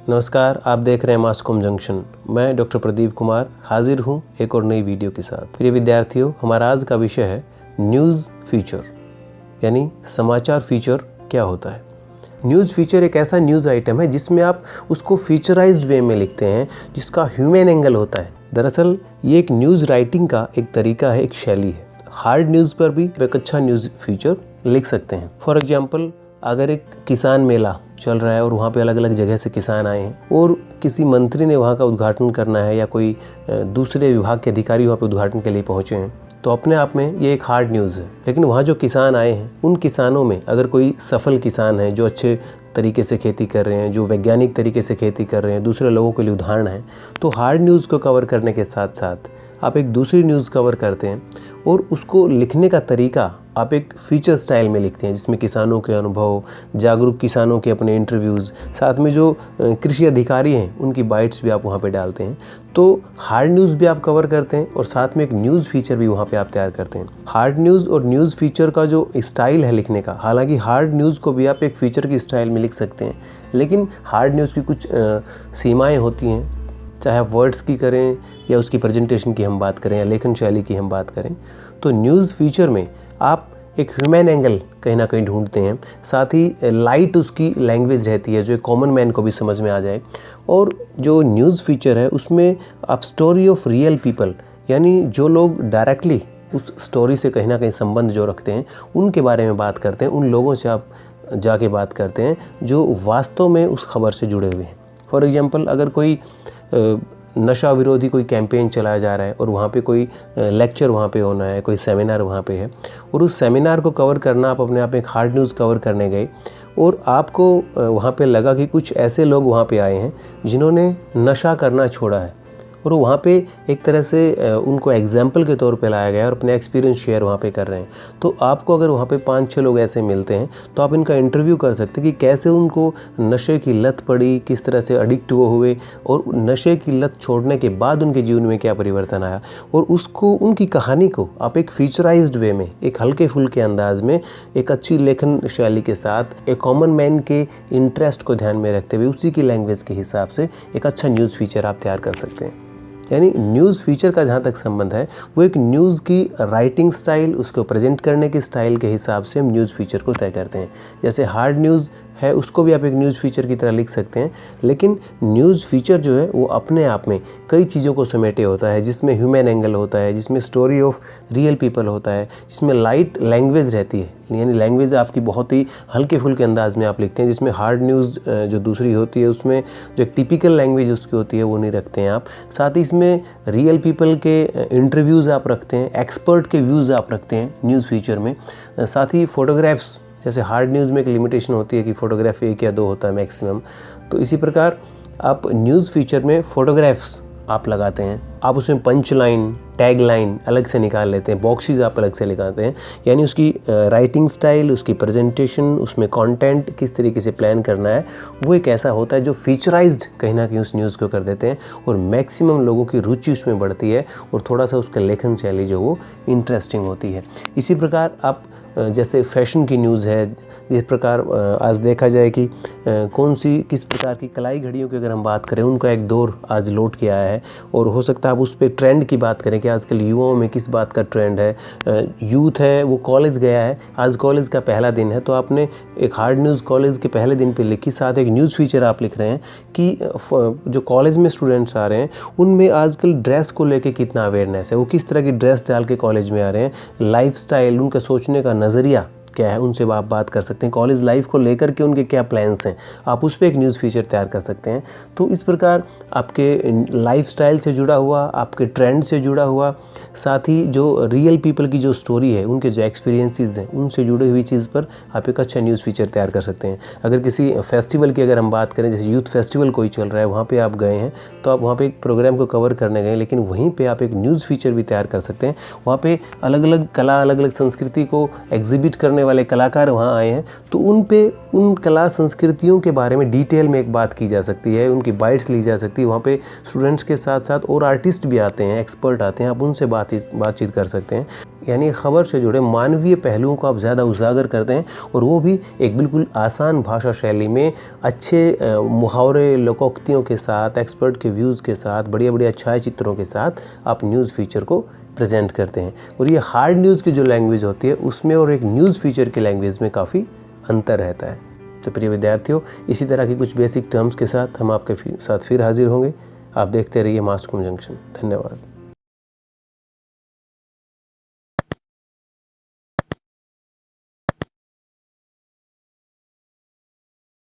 नमस्कार, आप देख रहे हैं मासकॉम जंक्शन। मैं डॉक्टर प्रदीप कुमार हाजिर हूं एक और नई वीडियो के साथ। प्रिय विद्यार्थियों, हमारा आज का विषय है न्यूज़ फीचर, यानी समाचार फीचर क्या होता है। न्यूज़ फीचर एक ऐसा न्यूज़ आइटम है जिसमें आप उसको फीचराइज्ड वे में लिखते हैं, जिसका ह्यूमन एंगल होता है। दरअसल ये एक न्यूज़ राइटिंग का एक तरीका है, एक शैली है। हार्ड न्यूज़ पर भी एक अच्छा न्यूज़ फीचर लिख सकते हैं। फॉर एग्जाम्पल, अगर एक किसान मेला चल रहा है और वहाँ पे अलग अलग जगह से किसान आए हैं और किसी मंत्री ने वहाँ का उद्घाटन करना है या कोई दूसरे विभाग के अधिकारी वहाँ पे उद्घाटन के लिए पहुँचे हैं, तो अपने आप में ये एक हार्ड न्यूज़ है। लेकिन वहाँ जो किसान आए हैं, उन किसानों में अगर कोई सफल किसान है जो अच्छे तरीके से खेती कर रहे हैं, जो वैज्ञानिक तरीके से खेती कर रहे हैं, दूसरे लोगों के लिए उदाहरण है, तो हार्ड न्यूज़ को कवर करने के साथ साथ आप एक दूसरी न्यूज़ कवर करते हैं और उसको लिखने का तरीका आप एक फीचर स्टाइल में लिखते हैं, जिसमें किसानों के अनुभव, जागरूक किसानों के अपने इंटरव्यूज़, साथ में जो कृषि अधिकारी हैं उनकी बाइट्स भी आप वहाँ पे डालते हैं। तो हार्ड न्यूज़ भी आप कवर करते हैं और साथ में एक न्यूज़ फीचर भी वहाँ पे आप तैयार करते हैं। हार्ड न्यूज़ और न्यूज़ फीचर का जो स्टाइल है लिखने का, हालांकि हार्ड न्यूज़ को भी आप एक फीचर की स्टाइल में लिख सकते हैं, लेकिन हार्ड न्यूज़ की कुछ सीमाएँ होती हैं। चाहे आप वर्ड्स की करें या उसकी प्रेजेंटेशन की हम बात करें या लेखन शैली की हम बात करें, तो न्यूज़ फीचर में आप एक ह्यूमन एंगल कहीं ना कहीं ढूंढते हैं। साथ ही लाइट उसकी लैंग्वेज रहती है जो एक कॉमन मैन को भी समझ में आ जाए। और जो न्यूज़ फीचर है उसमें आप स्टोरी ऑफ रियल पीपल, यानी जो लोग डायरेक्टली उस स्टोरी से कहीं ना कहीं संबंध जो रखते हैं, उनके बारे में बात करते हैं। उन लोगों से आप जाके बात करते हैं जो वास्तव में उस खबर से जुड़े हुए हैं। फॉर एग्जाम्पल, अगर कोई नशा विरोधी कोई कैंपेन चलाया जा रहा है और वहाँ पे कोई लेक्चर वहाँ पे होना है, कोई सेमिनार वहाँ पे है, और उस सेमिनार को कवर करना, आप अपने आप में एक हार्ड न्यूज़ कवर करने गए और आपको वहाँ पे लगा कि कुछ ऐसे लोग वहाँ पे आए हैं जिन्होंने नशा करना छोड़ा है, और वहाँ पे एक तरह से उनको एग्जाम्पल के तौर पे लाया गया और अपने एक्सपीरियंस शेयर वहाँ पे कर रहे हैं। तो आपको अगर वहाँ पे 5-6 लोग ऐसे मिलते हैं तो आप इनका इंटरव्यू कर सकते हैं कि कैसे उनको नशे की लत पड़ी, किस तरह से एडिक्ट वो हुए और नशे की लत छोड़ने के बाद उनके जीवन में क्या परिवर्तन आया, और उसको, उनकी कहानी को आप एक फीचराइज्ड वे में, एक हल्के फुल्के अंदाज में, एक अच्छी लेखन शैली के साथ, एक कॉमन मैन के इंटरेस्ट को ध्यान में रखते हुए उसी की लैंग्वेज के हिसाब से एक अच्छा न्यूज़ फीचर आप तैयार कर सकते हैं। यानी न्यूज़ फीचर का जहाँ तक संबंध है, वो एक न्यूज़ की राइटिंग स्टाइल, उसको प्रेजेंट करने के स्टाइल के हिसाब से हम न्यूज़ फीचर को तय करते हैं। जैसे हार्ड न्यूज़ है, उसको भी आप एक न्यूज़ फीचर की तरह लिख सकते हैं, लेकिन न्यूज़ फीचर जो है वो अपने आप में कई चीज़ों को समेटे होता है, जिसमें ह्यूमन एंगल होता है, जिसमें स्टोरी ऑफ रियल पीपल होता है, जिसमें लाइट लैंग्वेज रहती है, यानी लैंग्वेज आपकी बहुत ही हल्के फुल्के अंदाज में आप लिखते हैं, जिसमें हार्ड न्यूज़ जो दूसरी होती है उसमें जो एक टिपिकल लैंग्वेज उसकी होती है वो नहीं रखते हैं आप। साथ ही इसमें रियल पीपल के इंटरव्यूज़ आप रखते हैं, एक्सपर्ट के व्यूज़ आप रखते हैं न्यूज़ फीचर में। साथ ही फोटोग्राफ्स, जैसे हार्ड न्यूज़ में एक लिमिटेशन होती है कि फ़ोटोग्राफ 1 या 2 होता है मैक्सिमम, तो इसी प्रकार आप न्यूज़ फीचर में फ़ोटोग्राफ्स आप लगाते हैं। आप उसमें पंच लाइन, टैग लाइन अलग से निकाल लेते हैं, बॉक्सेस आप अलग से लगाते हैं, यानी उसकी राइटिंग स्टाइल, उसकी प्रेजेंटेशन, उसमें कंटेंट किस तरीके से प्लान करना है, वो एक ऐसा होता है जो फीचराइज्ड कहीं ना कहीं उस न्यूज़ को कर देते हैं और मैक्सिमम लोगों की रुचि उसमें बढ़ती है और थोड़ा सा उसका लेखन शैली जो वो इंटरेस्टिंग होती है। इसी प्रकार आप जैसे फैशन की न्यूज़ है, जिस प्रकार आज देखा जाए कि कौन सी किस प्रकार की कलाई घड़ियों की अगर हम बात करें, उनका एक दौर आज लौट के आया है, और हो सकता है आप उस पर ट्रेंड की बात करें कि आजकल युवाओं में किस बात का ट्रेंड है। यूथ है वो कॉलेज गया है, आज कॉलेज का पहला दिन है, तो आपने एक हार्ड न्यूज़ कॉलेज के पहले दिन पे लिखी, साथ एक न्यूज़ फीचर आप लिख रहे हैं कि जो कॉलेज में स्टूडेंट्स आ रहे हैं उनमें आजकल ड्रेस को लेके कितना अवेयरनेस है, वो किस तरह की ड्रेस डाल के कॉलेज में आ रहे हैं, लाइफस्टाइल, उनका सोचने का नज़रिया क्या है, उनसे आप बात कर सकते हैं, कॉलेज लाइफ को लेकर के उनके क्या प्लान्स हैं, आप उस पर एक न्यूज़ फीचर तैयार कर सकते हैं। तो इस प्रकार आपके लाइफस्टाइल से जुड़ा हुआ, आपके ट्रेंड से जुड़ा हुआ, साथ ही जो रियल पीपल की जो स्टोरी है, उनके जो एक्सपीरियंसेस हैं, उनसे जुड़ी हुई चीज़ पर आप एक अच्छा न्यूज़ फीचर तैयार कर सकते हैं। अगर किसी फेस्टिवल की अगर हम बात करें, जैसे यूथ फेस्टिवल कोई चल रहा है, वहाँ पे आप गए हैं, तो आप वहाँ पे एक प्रोग्राम को कवर करने गए, लेकिन वहीं पे आप एक न्यूज़ फीचर भी तैयार कर सकते हैं। वहाँ पे अलग अलग कला, अलग अलग संस्कृति को एग्जिबिट करने वाले कलाकार वहाँ आए हैं, तो उन कला संस्कृतियों के बारे में डिटेल में एक बात की जा सकती है, उनकी बाइट्स ली जा सकती है। वहाँ पे स्टूडेंट्स के साथ साथ और आर्टिस्ट भी आते हैं, एक्सपर्ट आते हैं, आप उनसे बातचीत कर सकते हैं। यानी खबर से जुड़े मानवीय पहलुओं को आप ज़्यादा उजागर करते हैं, और वो भी एक बिल्कुल आसान भाषा शैली में, अच्छे मुहावरे, लोकोक्तियों के साथ, एक्सपर्ट के व्यूज़ के साथ, बढ़िया बढ़िया छाया चित्रों के साथ आप न्यूज़ फीचर को प्रेजेंट करते हैं। और ये हार्ड न्यूज़ की जो लैंग्वेज होती है उसमें और एक न्यूज़ फीचर की लैंग्वेज में काफ़ी अंतर रहता है। तो प्रिय विद्यार्थियों, इसी तरह की कुछ बेसिक टर्म्स के साथ हम आपके साथ फिर हाजिर होंगे। आप देखते रहिए मास कॉम जंक्शन। धन्यवाद।